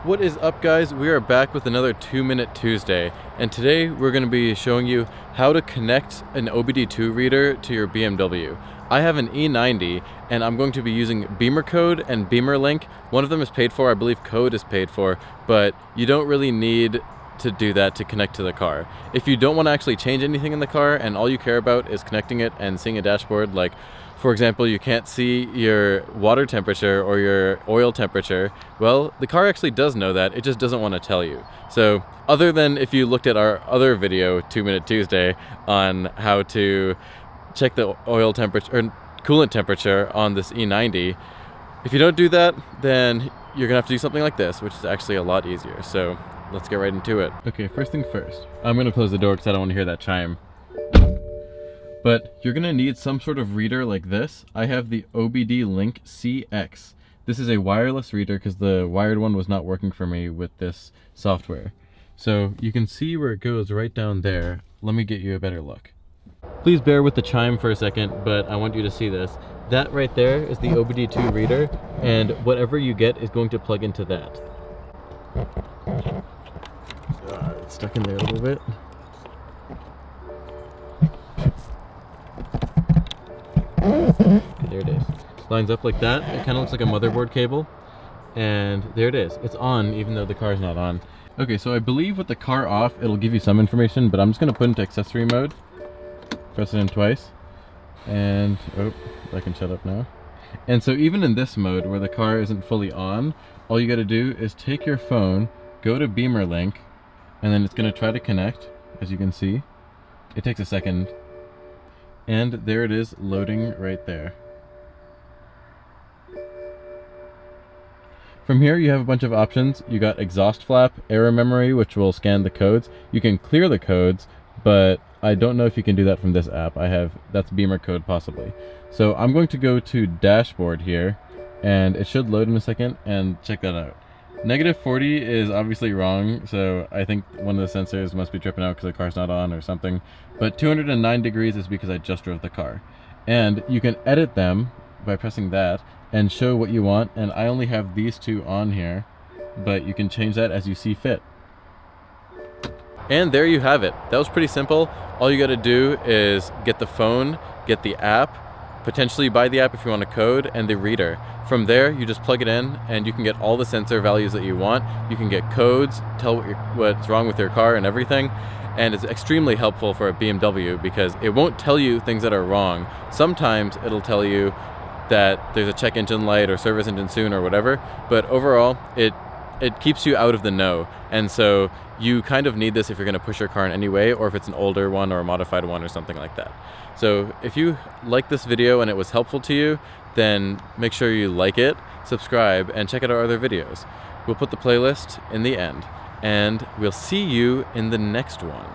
What is up, guys? We are back with another 2-Minute Tuesday, and today we're going to be showing you how to connect an OBD2 reader to your BMW. I have an E90 and I'm going to be using BimmerCode and Bimmerlink. One of them is paid for, I believe Code is paid for, but you don't really need to do that to connect to the car. If you don't want to actually change anything in the car and all you care about is connecting it and seeing a dashboard, like for example, you can't see your water temperature or your oil temperature, well, the car actually does know that, it just doesn't want to tell you. So other than if you looked at our other video, 2-Minute Tuesday, on how to check the oil temperature or coolant temperature on this E90, if you don't do that, then you're gonna have to do something like this, which is actually a lot easier. So let's get right into it. Okay, first thing first, I'm gonna close the door because I don't want to hear that chime. But you're gonna need some sort of reader like this. I have the OBD-Link CX. This is a wireless reader because the wired one was not working for me with this software. So you can see where it goes right down there. Let me get you a better look. Please bear with the chime for a second, but I want you to see this. That right there is the OBD2 reader, and whatever you get is going to plug into that. It's stuck in there a little bit. Okay, there it is. Lines up like that. It kind of looks like a motherboard cable. And there it is. It's on even though the car's not on. Okay, so I believe with the car off, it'll give you some information, but I'm just going to put it into accessory mode. Press it in twice. And, oh, I can shut up now. And so even in this mode where the car isn't fully on, all you got to do is take your phone, go to Bimmerlink, and then it's going to try to connect, as you can see. It takes a second. And there it is, loading right there. From here you have a bunch of options. You got exhaust flap, error memory, which will scan the codes. You can clear the codes, but I don't know if you can do that from this app. That's BimmerCode possibly. So I'm going to go to dashboard here, and it should load in a second, and check that out. -40 is obviously wrong, so I think one of the sensors must be tripping out because the car's not on or something. But 209 degrees is because I just drove the car. And you can edit them by pressing that and show what you want, and I only have these two on here, but you can change that as you see fit. And there you have it. That was pretty simple. All you gotta do is get the phone, get the app, potentially buy the app if you want a code, and the reader. From there, you just plug it in and you can get all the sensor values that you want. You can get codes, tell what's wrong with your car and everything. And it's extremely helpful for a BMW because it won't tell you things that are wrong. Sometimes it'll tell you that there's a check engine light or service engine soon or whatever, but overall, it keeps you out of the know. And so you kind of need this if you're gonna push your car in any way, or if it's an older one or a modified one or something like that. So if you like this video and it was helpful to you, then make sure you like it, subscribe, and check out our other videos. We'll put the playlist in the end, and we'll see you in the next one.